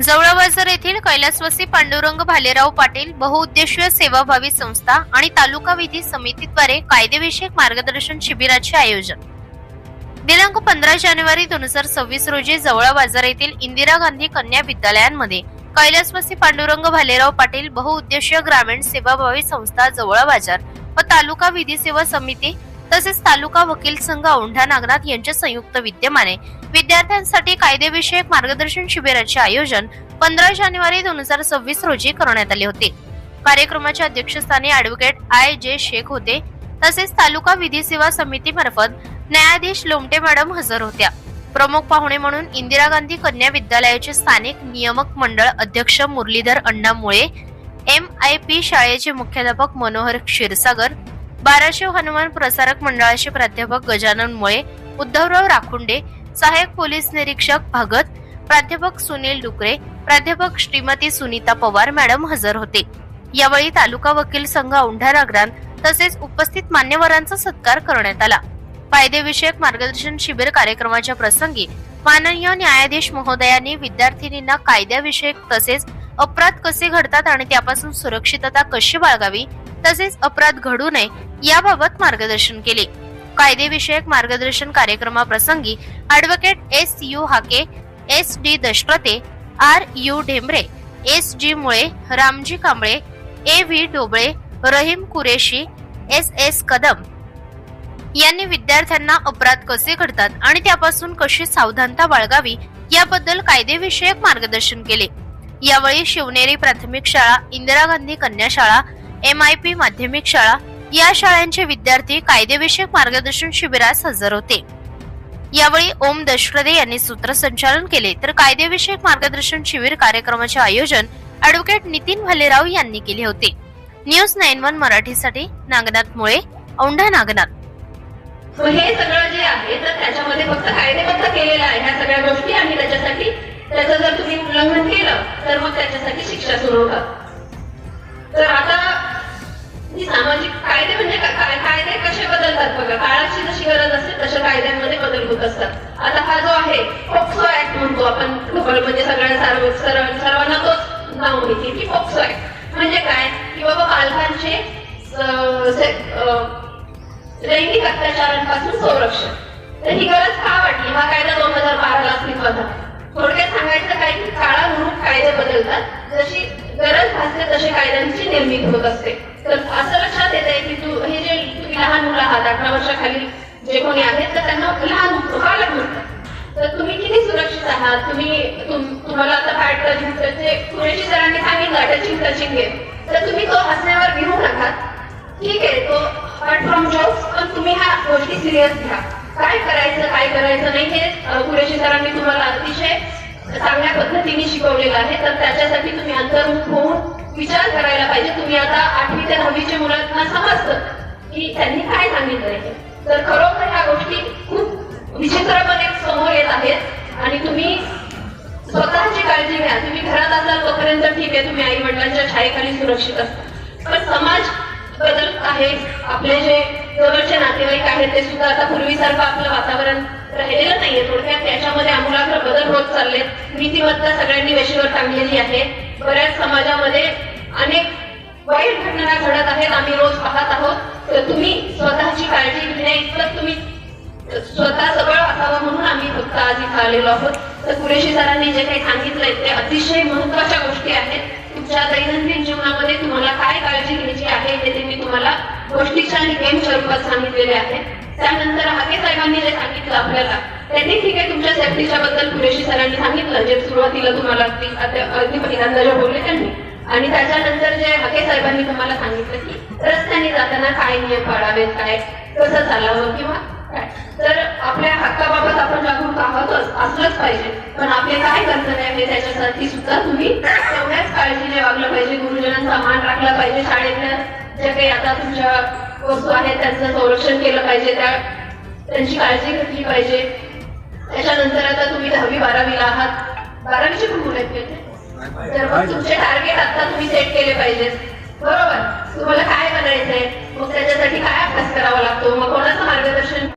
जवळा बाजार येथील कैलासवासी पांडुरंग भालेराव पाटील बहुउद्देशीय सेवाभावी संस्था आणि तालुका विधी समितीद्वारे कायदेविषयक मार्गदर्शन शिबिराचे आयोजन दिनांक 15 जानेवारी 2026 रोजी जवळा बाजार येथील इंदिरा गांधी कन्या विद्यालयांमध्ये कैलासवासी पांडुरंग भालेराव पाटील बहुउद्देशीय ग्रामीण सेवाभावी संस्था जवळा बाजार व तालुका विधी सेवा समिती तसेच तालुका वकील संघ औंढा नागनाथ यांच्या संयुक्त विद्यमाने विद्यार्थ्यांसाठी कायदेविषयक मार्गदर्शन शिबिराचे आयोजन 15 जानेवारी 2026 रोजी करण्यात आले होते। कार्यक्रमाच्या अध्यक्षस्थानी ॲडव्होकेट I.J. शेख होते, तसेच तालुका विधी सेवा समिती मार्फत न्यायाधीश लोमटे मॅडम हजर होत्या। प्रमुख पाहुणे म्हणून इंदिरा गांधी कन्या विद्यालयाचे स्थानिक नियामक मंडळ अध्यक्ष मुरलीधर अण्णा मुळे, MIP शाळेचे मुख्याध्यापक मनोहर क्षीरसागर, बाराशिव हनुमान प्रसारक मंडळाचे प्राध्यापक गजानन मुळे, उद्धवराव राखुंडे, सहाय्यक पोलीस निरीक्षक भगत, प्राध्यापक सुनील डुकरे, प्राध्यापक श्रीमती सुनीता पवार मॅडम हजर होते। यावेळी तालुका वकील संघ औंढा नागनाथ तसेच उपस्थित मान्यवरांचा सत्कार करण्यात आला। कायदेविषयक मार्गदर्शन शिबिर कार्यक्रमाच्या प्रसंगी माननीय न्यायाधीश महोदयांनी विद्यार्थिनींना कायद्याविषयक तसेच अपराध कसे घडतात आणि त्यापासून सुरक्षितता कशी बाळगावी तसेच अपराध घडू नये याबाबत मार्गदर्शन केले। कायदेविषयक मार्गदर्शन कार्यक्रमाप्रसंगी advocate S.U. Hake, S.D. दशरथे, R.U. ढेंबरे, S.G. मुळे, रामजी कांबळे, A.V. डोबळे, रहीम कुरेशी, S.S. कदम यांनी विद्यार्थ्यांना अपराध कसे घडतात आणि त्यापासून कशी सावधानता बाळगावी याबद्दल कायदेविषयक मार्गदर्शन केले। यावेळी शिवनेरी प्राथमिक शाळा, इंदिरा गांधी कन्या शाळा, MIP माध्यमिक शाळा या शाळांचे विद्यार्थी कायदेविषयक मार्गदर्शन शिबिरास हजर होते। यावेळी ओम दशरथे यांनी सूत्रसंचालन केले, तर कायदेविषयक मार्गदर्शन शिबिर कार्यक्रमाचे आयोजन ॲडव्होकेट नितीन भालेराव यांनी केले होते। न्यूज 91 मराठीसाठी नागनाथ मुळे, औंढा नागनाथ। हे सगळं जे आहे तर त्याच्यामध्ये फक्त कायदेबद्ध केलेलं आहे ह्या सगळ्या गोष्टी, आणि त्याच्यासाठी त्याचं जर तुम्ही उल्लंघन केलं तर मग त्याच्यासाठी शिक्षा सुरू होतात। तर आता सामाजिक कायदे म्हणजे कायदे कसे बदलतात बघा, काळाची जशी गरज असते तशा कायद्यांमध्ये बदल होत असतात। आता हा जो आहे पॉक्सो ऍक्ट म्हणतो आपण, म्हणजे सर्वांना तोच नाव माहिती की पॉक्सो ऍक्ट म्हणजे काय की बाबा पालकांचे लैंगिक अत्याचारांपासून संरक्षण। तर ही गरज का वाटली? हा कायदा 2012 ला अस्तित्वात आला। थोडक्यात सांगायचं काय की काळानुरूप कायदे बदलतात, जशी गरज भासते तसे कायद्यांची निर्मिती होत असते। तर असं लक्षात येत आहे की हे जे तुम्ही लहान मुलं आहात 18 वर्षाखाली जे कोणी आहेत तर त्यांना लहान बालक म्हणतात। तर तुम्ही किती सुरक्षित आहात? तुम्हाला आता फॅट टचिंगचे कुरेशी सरांनी सांगितलं टचिंग घे, तर तुम्ही तो हसण्यावर घेऊ नका, ठीक आहे, तो अपार्ट फ्रॉम जोक्स, पण तुम्ही ह्या गोष्टी सिरियस घ्या। काय करायचं काय करायचं नाही हे कुरेशी सरांनी तुम्हाला अतिशय चांगल्या पद्धतीने शिकवलेलं आहे। तर त्याच्यासाठी तुम्ही अंतर्मुख होऊन विचार करायला पाहिजे। तुम्ही आता 8वी ते 9वीच्या मुलांना समजतं की त्यांनी काय सांगितलंय, तर खरोखर ह्या गोष्टी खूप विचित्रपणे समोर येत आहेत आणि तुम्ही स्वतःची काळजी घ्या। तुम्ही घरात असाल तोपर्यंत ठीक आहे, तुम्ही आई वडिलांच्या छायेखाली सुरक्षित असता, पण समाज बदलत आहे, आपले जे जवळचे नातेवाईक आहेत ते सुद्धा आता पूर्वीसारखं आपलं वातावरण राहिलेलं नाहीये। थोडक्यात त्याच्यामध्ये आमूलाग्र बदल होत चालले, नीतिमत्ता सगळ्यांनी वेशीवर टांगलेली आहे। बऱ्याच समाजामध्ये अनेक वाईट घटना घडत आहेत, आम्ही रोज पाहत आहोत। तर तुम्ही स्वतःची काळजी घेण्या इतकं तुम्ही स्वतः सबळ असावं म्हणून आम्ही फक्त आज इथं आलेलो आहोत। तर कुरेशी सरांनी जे काही सांगितलंय ते अतिशय महत्वाच्या गोष्टी आहेत। तुमच्या दैनंदिन जीवनामध्ये तुम्हाला काय काळजी घ्यायची आहे हे मी तुम्हाला गोष्टीच्या आणि गेम स्वरूपात सांगितलेले आहे। त्यानंतर हाके साहेबांनी जे सांगितलं आपल्याला, त्यांनी ठीक आहे तुमच्या सेफ्टीच्या बद्दल कुरेशी सरांनी सांगितलं, जे सुरुवातीला तुम्हाला अगदी पहिल्यांदा जे बोलले त्यांनी, आणि त्याच्यानंतर जे हाके साहेबांनी तुम्हाला सांगितलं की रस्त्याने जाताना काय नियम पाळावेत, काय कसं चालावं किंवा काय। तर आपल्या हक्काबाबत आपण जागरूक आहोतच, असलंच पाहिजे, पण आपले काय कर्तव्य आहे त्याच्यासाठी सुद्धा तुम्ही तेवढ्याच काळजीने वागलं पाहिजे, गुरुजनांचा मान राखला पाहिजे, शाळेतल्या जे काही आता तुमच्या वस्तू आहेत त्यांचं संरक्षण केलं पाहिजे, त्यांची काळजी घेतली पाहिजे। त्याच्यानंतर आता तुम्ही 10वी 12वीला आहात, 12वीचे पण मुलं आहेत, तर मग तुमचे टार्गेट आता तुम्ही सेट केले पाहिजेत, बरोबर? तुम्हाला काय बनायचंय, मग त्याच्यासाठी काय अभ्यास करावा लागतो, मग कोणाचं मार्गदर्शन